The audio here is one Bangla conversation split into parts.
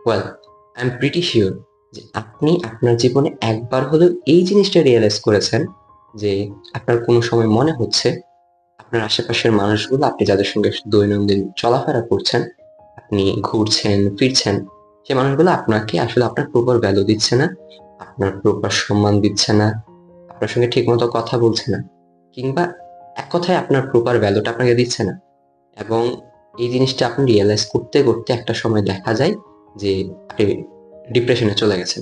Well, I am pretty sure যে আপনি আপনার জীবনে একবার হলেও এই জিনিসটা রিয়েলাইজ করেছেন যে আপনার কোনো সময় মনে হচ্ছে আপনার আশেপাশের মানুষগুলো, আপনি যাদের সঙ্গে দৈনন্দিন চলাফেরা করছেন, আপনি ঘুরছেন ফিরছেন, সেই মানুষগুলো আপনাকে আসলে আপনার প্রপার ভ্যালু দিচ্ছে না, আপনার প্রপার সম্মান দিচ্ছে না, আপনার সঙ্গে ঠিক মতো কথা বলছে না, কিংবা এক কথায় আপনার প্রপার ভ্যালুটা আপনাকে দিচ্ছে না। এবং এই জিনিসটা আপনি রিয়েলাইজ করতে করতে একটা সময় দেখা যায় যে আপনি ডিপ্রেশনে চলে গেছেন।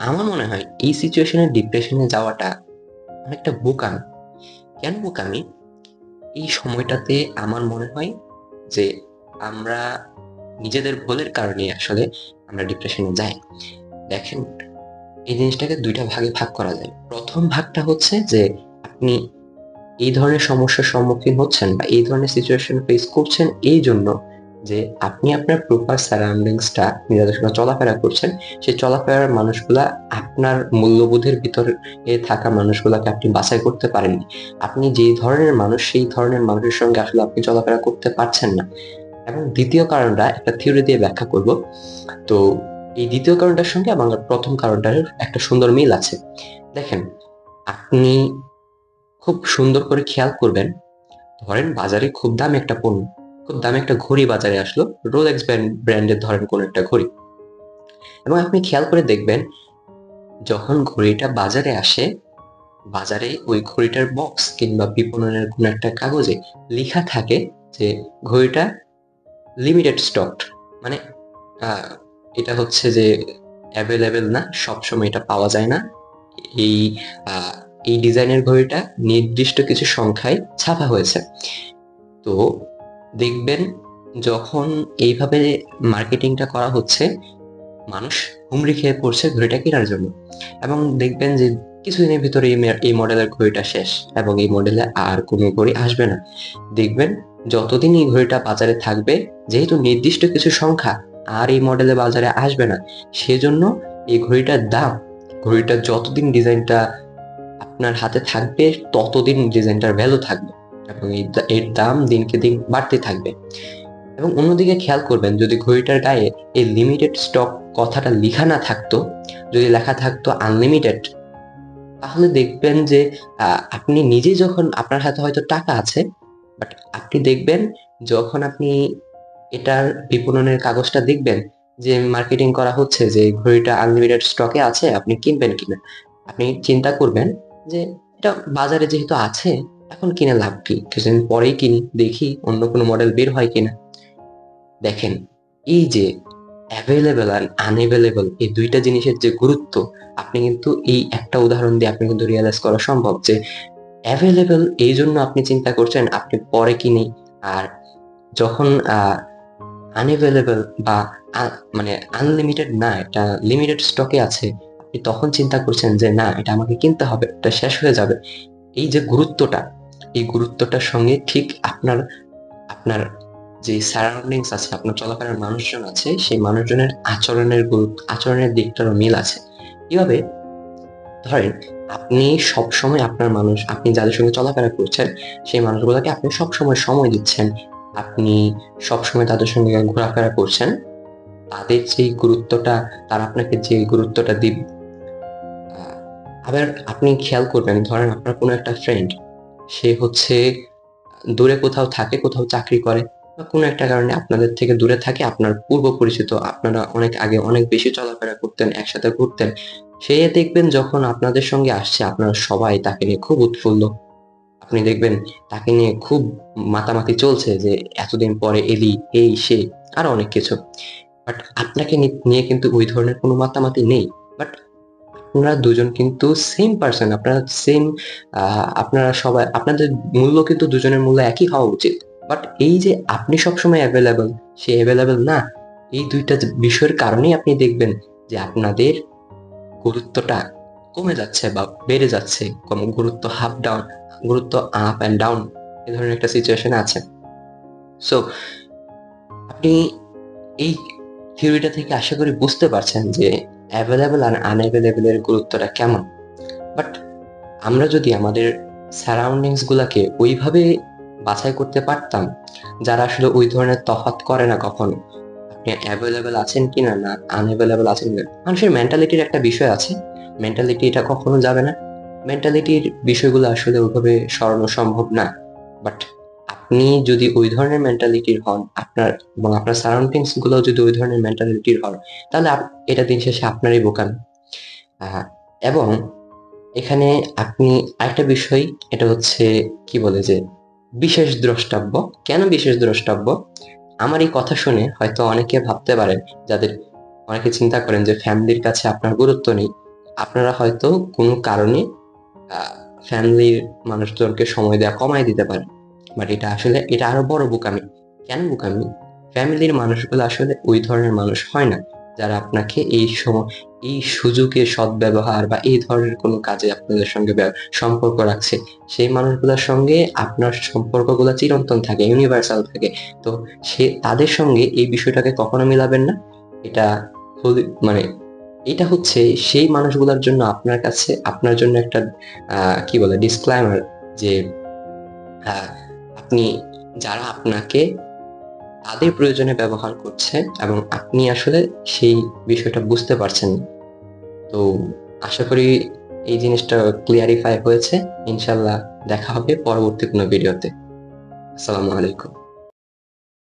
আমার মনে হয় এই সিচুয়েশনে ডিপ্রেশনে যাওয়াটা অনেকটা বোকামি। কেন বোকামি? এই সময়টাতে আমার মনে হয় যে আমরা নিজেদের ভুলের কারণে আসলে আমরা ডিপ্রেশনে যাই। দেখেন, এই জিনিসটাকে দুইটা ভাগে ভাগ করা যায়। প্রথম ভাগটা হচ্ছে যে আপনি এই ধরনের সমস্যার সম্মুখীন হচ্ছেন বা এই ধরনের সিচুয়েশন ফেস করছেন এই জন্য যে আপনি আপনার প্রপার সারাউন্ডিংসটা যাদের সঙ্গে চলাফেরা করছেন, সেই চলাফেরার মানুষগুলা আপনার মূল্যবোধের ভিতরে থাকা মানুষগুলাকে আপনি বাছাই করতে পারেননি। আপনি যেই ধরনের মানুষ সেই ধরনের মানুষের সঙ্গে আসলে আপনি চলাফেরা করতে পারছেন না। এবং দ্বিতীয় কারণটা একটা থিওরি দিয়ে ব্যাখ্যা করব। তো এই দ্বিতীয় কারণটার সঙ্গে আমার প্রথম কারণটার একটা সুন্দর মিল আছে। দেখেন, আপনি খুব সুন্দর করে খেয়াল করবেন, ধরেন বাজারে খুব দামি একটা পণ্য, খুব দামি একটা ঘড়ি বাজারে আসলো, রোলেক্স ব্র্যান্ডের ধরেন কোন একটা ঘড়ি। এবং আপনি খেয়াল করে দেখবেন, যখন ঘড়িটা বাজারে আসে, বাজারে ওই ঘড়িটার বক্স কিংবা বিপণনের কোন একটা কাগজে লেখা থাকে যে ঘড়িটা লিমিটেড স্টক। মানে এটা হচ্ছে যে অ্যাভেলেবেল না, সবসময় এটা পাওয়া যায় না। এই এই ডিজাইনের ঘড়িটা নির্দিষ্ট কিছু সংখ্যায় ছাপা হয়েছে। তো দেখবেন, যখন এইভাবে মার্কেটিংটা করা হচ্ছে, মানুষ হুমড়ি খেয়ে পড়ছে ঘড়িটা কেনার জন্য। এবং দেখবেন যে কিছুদিনের ভিতরে এই মডেলের ঘড়িটা শেষ এবং এই মডেলে আর কোনো ঘড়ি আসবে না। দেখবেন, যতদিন এই ঘড়িটা বাজারে থাকবে, যেহেতু নির্দিষ্ট কিছু সংখ্যা আর এই মডেলে বাজারে আসবে না, সেজন্য এই ঘড়িটার দাম, ঘড়িটার যতদিন ডিজাইনটা আপনার হাতে থাকবে ততদিন ডিজাইনটার ভ্যালু থাকবে এবং এর দাম দিনকে দিন বাড়তে থাকবে। এবং অন্যদিকে খেয়াল করবেন, যদি ঘড়িটার গায়ে এই লিমিটেড স্টক কথাটা লেখা না থাকতো, যদি লেখা থাকতো আনলিমিটেড, তাহলে দেখবেন যে আপনি নিজে, যখন আপনার হাতে হয়তো টাকা আছে, বাট আপনি দেখবেন যখন আপনি এটার বিপণনের কাগজটা দেখবেন যে মার্কেটিং করা হচ্ছে যে ঘড়িটা আনলিমিটেড স্টকে আছে, আপনি কিনবেন কিনা, আপনি চিন্তা করবেন যে এটা বাজারে যেহেতু আছে, এখন কিনে লাভ কি, কিছুদিন পরেই কিনি, দেখি অন্য কোনো মডেল বের হয় কিনা। দেখেন, এই যে অ্যাভেলেবল আর আনএভেলেবল, এই দুইটা জিনিসের যে গুরুত্ব, আপনি কিন্তু এই একটা উদাহরণ দিয়ে আপনি কিন্তু রিয়েলাইজ করা সম্ভব যে অ্যাভেলেবল এই জন্য আপনি চিন্তা করছেন আপনি পরে কিনি, আর যখন আনএভেলেবল বা মানে আনলিমিটেড না, এটা লিমিটেড স্টকে আছে, আপনি তখন চিন্তা করছেন যে না, এটা আমাকে কিনতে হবে, এটা শেষ হয়ে যাবে। এই যে গুরুত্বটা, এই গুরুত্বটার সঙ্গে ঠিক আপনার আপনার যে সারাউন্ডিংস আছে, আপনার চলাফেরার মানুষজন আছে, সেই মানুষজনের আচরণের দিকটারও মিল আছে। কিভাবে? ধরেন, আপনি সবসময় আপনি যাদের সঙ্গে চলাফেরা করছেন, সেই মানুষগুলোকে আপনি সবসময় সময় দিচ্ছেন, আপনি সবসময় তাদের সঙ্গে ঘোরাফেরা করছেন, তাদের যেই গুরুত্বটা, তারা আপনাকে যে গুরুত্বটা দিবে। আবার আপনি খেয়াল করবেন, ধরেন আপনার কোনো একটা ফ্রেন্ড, সে হচ্ছে দূরে কোথাও থাকে, কোথাও চাকরি করে, বা কোনো একটা কারণে আপনাদের থেকে দূরে থাকে, আপনার পূর্ব পরিচিত, আপনারা অনেক আগে অনেক বেশি চলাফেরা করতেন, একসাথে ঘুরতেন। সে দেখবেন যখন আপনাদের সঙ্গে আসছে, আপনারা সবাই তাকে নিয়ে খুব উৎফুল্ল। আপনি দেখবেন তাকে নিয়ে খুব মাতামাতি চলছে যে এতদিন পরে এলি, এই সে, আরো অনেক কিছু। বাট আপনাকে নিয়ে কিন্তু ওই ধরনের কোনো মাতামাতি নেই। বাট আপনারা দুজন কিন্তু সেম পার্সন, আপনারা সেম, আপনারা সবাই, আপনাদের মূল্য কিন্তু দুজনের মূল্য একই হওয়া উচিত। বাট এই যে আপনি সবসময় অ্যাভেলেবল, সে অ্যাভেলেবল না, এই দুইটা বিষয়ের কারণেই আপনি দেখবেন যে আপনাদের গুরুত্বটা কমে যাচ্ছে বা বেড়ে যাচ্ছে, কম গুরুত্ব, হাফ ডাউন, গুরুত্ব আপ অ্যান্ড ডাউন, এই ধরনের একটা সিচুয়েশন আছে। সো আপনি এই থিওরিটা থেকে আশা করি বুঝতে পারছেন যে অ্যাভেলেবল আর আনঅ্যাভেলেবল এর গুরুত্বটা কেমন। বাট আমরা যদি আমাদের সারাউন্ডিংস গুলাকে ওইভাবে বাছাই করতে পারতাম, যারা আসলে ওই ধরনের তফাৎ করে না কখনো, আপনি অ্যাভেলেবেল আছেন কিনা না আনঅ্যাভেলেবেল আছেন কিনা। মানুষের মেন্টালিটির একটা বিষয় আছে, মেন্টালিটি এটা কখনো যাবে না, মেন্টালিটির বিষয়গুলো আসলে ওইভাবে সরানো সম্ভব না। বাট আপনি যদি ওই ধরনের মেন্টালিটির হন, আপনার এবং আপনার সারাউন্ডিংস গুলো যদি ওই ধরনের মেন্টালিটির হয়, তাহলে এটা দিন শেষে আপনারই বোকামি। এবং এখানে আপনি আরেকটা বিষয়, এটা হচ্ছে কি বলে যে বিশেষ দ্রষ্টব্য। কেন বিশেষ দ্রষ্টব্য? আমার এই কথা শুনে হয়তো অনেকে ভাবতে পারেন, যাদের অনেকে চিন্তা করেন যে ফ্যামিলির কাছে আপনার গুরুত্ব নেই, আপনারা হয়তো কোনো কারণে ফ্যামিলির মানুষজনকে সময় দেওয়া কমায় দিতে পারেন। বাট এটা আরো বড় বোকামি। কেন বোকামি? ফ্যামিলির মানুষগুলো আসলে ওই ধরনের মানুষ হয় না যারা আপনাকে এই সুযোগে সদ্ব্যবহার বা এই ধরনের কোনো কাজে আপনাদের সঙ্গে সম্পর্ক রাখছে। সেই মানুষগুলোর সঙ্গে আপনার সম্পর্কগুলো চিরন্তন থাকে, ইউনিভার্সাল থাকে। তো তাদের সঙ্গে এই বিষয়টাকে কখনো মিলাবেন না। এটা মানে এটা হচ্ছে সেই মানুষগুলোর জন্য আপনার জন্য একটা কি বলে ডিসক্লাইমার, যে আপনি যারা আপনাকে তাদের প্রয়োজনে ব্যবহার করছে এবং আপনি আসলে সেই বিষয়টা বুঝতে পারছেন না। তো আশা করি এই জিনিসটা ক্লিয়ারিফাই হয়েছে। ইনশাল্লাহ দেখা হবে পরবর্তী কোনো ভিডিওতে। আসসালামু আলাইকুম।